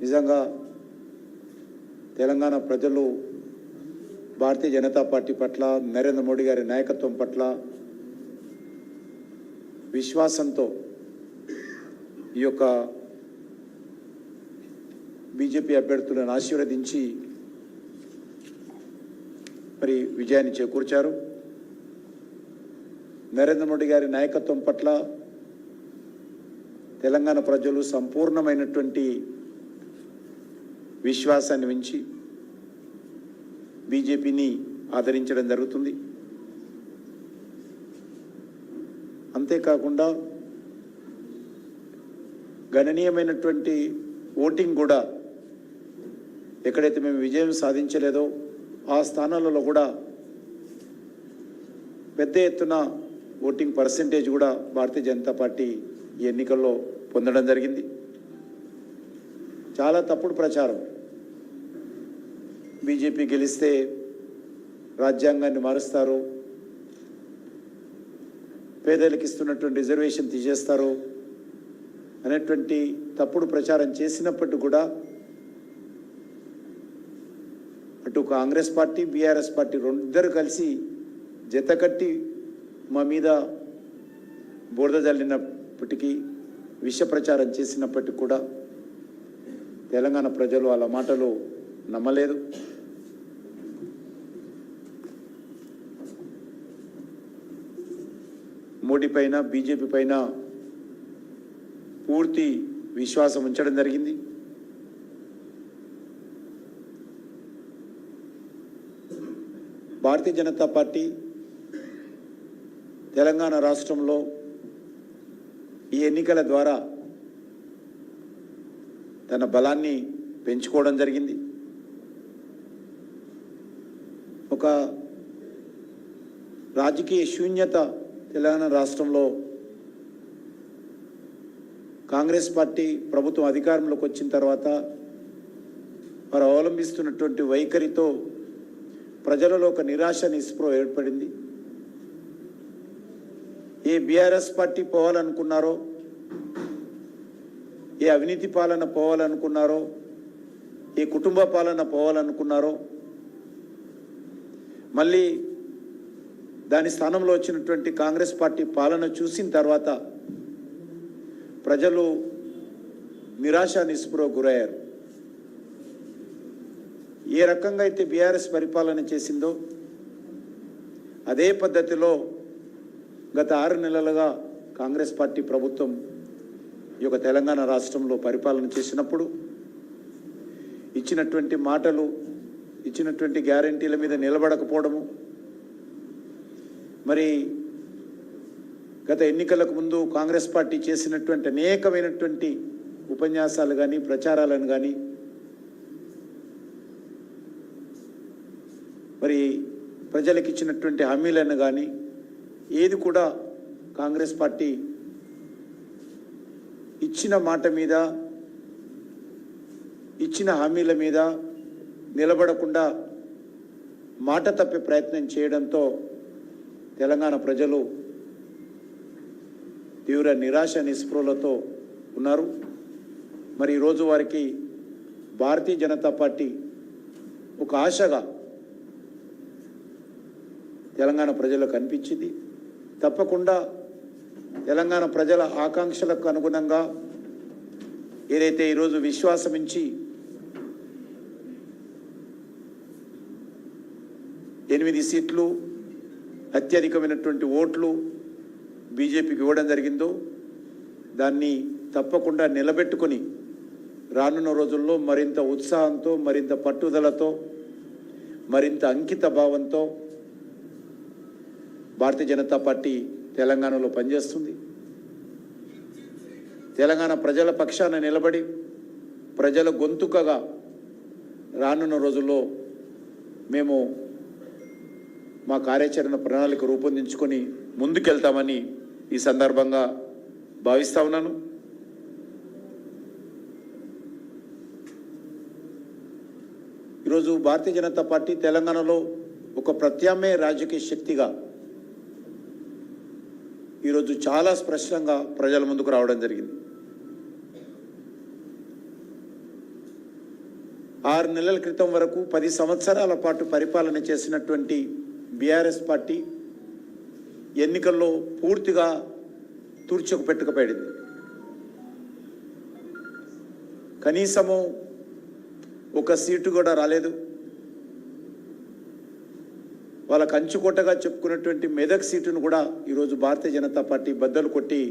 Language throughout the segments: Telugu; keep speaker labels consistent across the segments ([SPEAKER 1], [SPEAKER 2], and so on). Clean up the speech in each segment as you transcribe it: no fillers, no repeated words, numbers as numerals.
[SPEAKER 1] నిజంగా తెలంగాణ ప్రజలు భారతీయ జనతా పార్టీ పట్ల, నరేంద్ర మోడీ గారి నాయకత్వం పట్ల విశ్వాసంతో ఈ యొక్క బీజేపీ అభ్యర్థులను ఆశీర్వదించి మరి విజయాన్ని చేకూర్చారు. నరేంద్ర మోడీ గారి నాయకత్వం పట్ల తెలంగాణ ప్రజలు సంపూర్ణమైనటువంటి విశ్వాసాన్ని ఉంచి బీజేపీని ఆదరించడం జరుగుతుంది. అంతేకాకుండా గణనీయమైనటువంటి ఓటింగ్ కూడా ఎక్కడైతే మేము విజయం సాధించలేదో ఆ స్థానాలలో కూడా పెద్ద ఎత్తున ఓటింగ్ పర్సెంటేజ్ కూడా భారతీయ జనతా పార్టీ ఈ ఎన్నికల్లో పొందడం జరిగింది. చాలా తప్పుడు ప్రచారం, బీజేపీ గెలిస్తే రాజ్యాంగాన్ని మారుస్తారు, పేదలకు ఇస్తున్నటువంటి రిజర్వేషన్ తీసేస్తారు అనేటువంటి తప్పుడు ప్రచారం చేసినప్పటికీ కూడా అటు కాంగ్రెస్ పార్టీ, బీఆర్ఎస్ పార్టీ ఇద్దరు కలిసి జతకట్టి మా మీద బురద జల్లినప్పటికీ, విష ప్రచారం చేసినప్పటికీ కూడా తెలంగాణ ప్రజలు వాళ్ళ మాటలు నమ్మలేదు. మోడీ పైన, బీజేపీ పైన పూర్తి విశ్వాసం ఉంచడం జరిగింది. భారతీయ జనతా పార్టీ తెలంగాణ రాష్ట్రంలో ఈ ఎన్నికల ద్వారా తన బలాన్ని పెంచుకోవడం జరిగింది. ఒక రాజకీయ శూన్యత తెలంగాణ రాష్ట్రంలో కాంగ్రెస్ పార్టీ ప్రభుత్వం అధికారంలోకి వచ్చిన తర్వాత వారు అవలంబిస్తున్నటువంటి వైఖరితో ప్రజలలో ఒక నిరాశ, నిస్పృహ ఏర్పడింది. ఏ బీఆర్ఎస్ పార్టీ పోవాలనుకున్నారో, ఏ అవినీతి పాలన పోవాలనుకున్నారో, ఏ కుటుంబ పాలన పోవాలనుకున్నారో, మళ్ళీ దాని స్థానంలో వచ్చినటువంటి కాంగ్రెస్ పార్టీ పాలన చూసిన తర్వాత ప్రజలు నిరాశ, నిస్పృహ గురయ్యారు. ఏ రకంగా అయితే బీఆర్ఎస్ పరిపాలన చేసిందో అదే పద్ధతిలో గత 6 నెలలుగా కాంగ్రెస్ పార్టీ ప్రభుత్వం ఈ యొక్క తెలంగాణ రాష్ట్రంలో పరిపాలన చేసినప్పుడు ఇచ్చినటువంటి మాటలు, ఇచ్చినటువంటి గ్యారంటీల మీద నిలబడకపోవడము, మరి గత ఎన్నికలకు ముందు కాంగ్రెస్ పార్టీ చేసినటువంటి అనేకమైనటువంటి ఉపన్యాసాలు కానీ, ప్రచారాలను కానీ, మరి ప్రజలకు ఇచ్చినటువంటి హామీలను కానీ ఏది కూడా కాంగ్రెస్ పార్టీ ఇచ్చిన మాట మీద, ఇచ్చిన హామీల మీద నిలబడకుండా మాట తప్పే ప్రయత్నం చేయడంతో తెలంగాణ ప్రజలు తీవ్ర నిరాశ, నిస్పృహలతో ఉన్నారు. మరి ఈరోజు వారికి భారతీయ జనతా పార్టీ ఒక ఆశగా తెలంగాణ ప్రజలకు అనిపించింది. తప్పకుండా తెలంగాణ ప్రజల ఆకాంక్షలకు అనుగుణంగా ఏదైతే ఈరోజు విశ్వాసం ఇచ్చి 8 సీట్లు, అత్యధికమైనటువంటి ఓట్లు బీజేపీకి ఇవ్వడం జరిగిందో దాన్ని తప్పకుండా నిలబెట్టుకొని రానున్న రోజుల్లో మరింత ఉత్సాహంతో, మరింత పట్టుదలతో, మరింత అంకిత భావంతో భారతీయ జనతా పార్టీ తెలంగాణలో పనిచేస్తుంది. తెలంగాణ ప్రజల పక్షాన నిలబడి ప్రజల గొంతుకగా రానున్న రోజుల్లో మేము మా కార్యాచరణ ప్రణాళిక రూపొందించుకొని ముందుకెళ్తామని ఈ సందర్భంగా భావిస్తా ఉన్నాను. ఈరోజు భారతీయ జనతా పార్టీ తెలంగాణలో ఒక ప్రత్యామ్నాయ రాజకీయ శక్తిగా ఈరోజు చాలా స్పష్టంగా ప్రజల ముందుకు రావడం జరిగింది. 6 నెలల క్రితం వరకు 10 సంవత్సరాల పాటు పరిపాలన చేసినటువంటి బీఆర్ఎస్ పార్టీ ఎన్నికల్లో పూర్తిగా తుర్చుకు పెట్టుకుపోయింది. కనీసము ఒక సీటు కూడా రాలేదు. వాళ్ళ కంచుకోటగా చెప్పుకున్నటువంటి మెదక్ సీటును కూడా ఈరోజు భారతీయ జనతా పార్టీ బద్దలు కొట్టి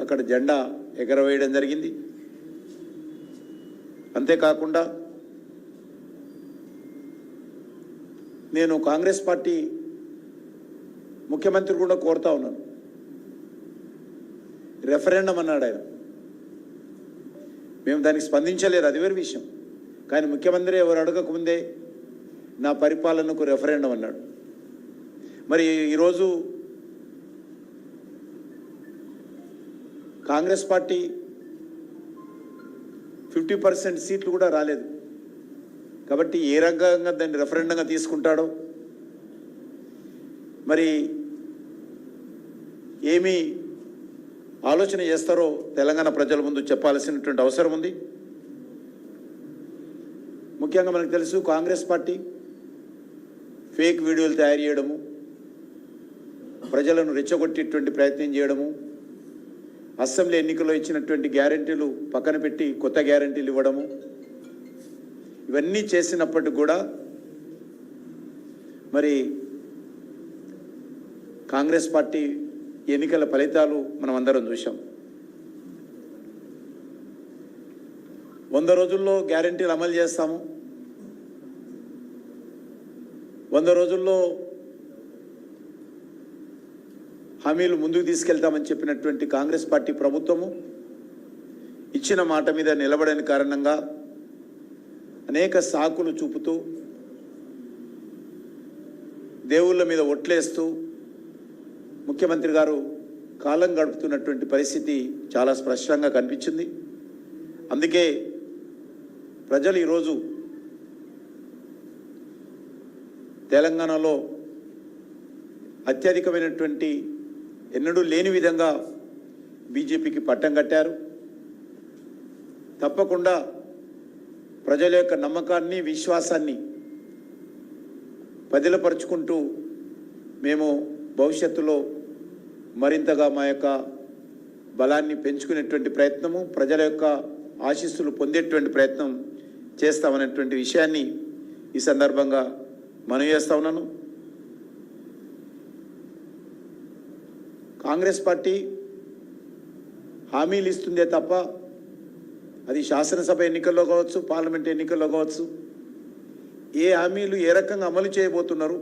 [SPEAKER 1] అక్కడ జెండా ఎగరవేయడం జరిగింది. అంతేకాకుండా నేను కాంగ్రెస్ పార్టీ ముఖ్యమంత్రి కూడా కోరుతా ఉన్నాను. రెఫరెండం అన్నాడు ఆయన, మేము దానికి స్పందించలేరు, అది వేరే విషయం. కానీ ముఖ్యమంత్రి ఎవరు అడగకముందే నా పరిపాలనకు రెఫరెండం అన్నాడు. మరి ఈరోజు కాంగ్రెస్ పార్టీ 50% సీట్లు కూడా రాలేదు. కాబట్టి ఏ రకంగా దాన్ని రెఫరెండంగా తీసుకుంటాడో, మరి ఏమి ఆలోచన చేస్తారో తెలంగాణ ప్రజల ముందు చెప్పాల్సినటువంటి అవసరం ఉంది. ముఖ్యంగా మనకు తెలుసు, కాంగ్రెస్ పార్టీ ఫేక్ వీడియోలు తయారు చేయడము, ప్రజలను రెచ్చగొట్టేటువంటి ప్రయత్నం చేయడము, అసెంబ్లీ ఎన్నికల్లో ఇచ్చినటువంటి గ్యారెంటీలు పక్కన పెట్టి కొత్త గ్యారెంటీలు ఇవ్వడము, ఇవన్నీ చేసినప్పటికి కూడా మరి కాంగ్రెస్ పార్టీ ఎన్నికల ఫలితాలు మనం అందరం చూసాం. 100 రోజుల్లో గ్యారెంటీలు అమలు చేస్తాము, 100 రోజుల్లో హామీలు ముందుకు తీసుకెళ్తామని చెప్పినటువంటి కాంగ్రెస్ పార్టీ ప్రభుత్వము ఇచ్చిన మాట మీద నిలబడని కారణంగా అనేక సాకులు చూపుతూ, దేవుళ్ళ మీద ఒట్లేస్తూ ముఖ్యమంత్రి గారు కాలం గడుపుతున్నటువంటి పరిస్థితి చాలా స్పష్టంగా కనిపించింది. అందుకే ప్రజలు ఈరోజు తెలంగాణలో అత్యధికమైనటువంటి ఎన్నడూ లేని విధంగా బీజేపీకి పట్టం కట్టారు. తప్పకుండా ప్రజల యొక్క నమ్మకాన్ని, విశ్వాసాన్ని పదిలపరుచుకుంటూ మేము భవిష్యత్తులో మరింతగా మా యొక్క బలాన్ని పెంచుకునేటువంటి ప్రయత్నము, ప్రజల యొక్క ఆశీస్సులు పొందేటువంటి ప్రయత్నం చేస్తామనేటువంటి విషయాన్ని ఈ సందర్భంగా మనవి చేస్తా ఉన్నాను. కాంగ్రెస్ పార్టీ హామీలు ఇస్తుందే తప్ప, అది శాసనసభ ఎన్నికల్లో కావచ్చు, పార్లమెంట్ ఎన్నికల్లో కావచ్చు, ఏ హామీలు ఏ రకంగా అమలు చేయబోతున్నారు,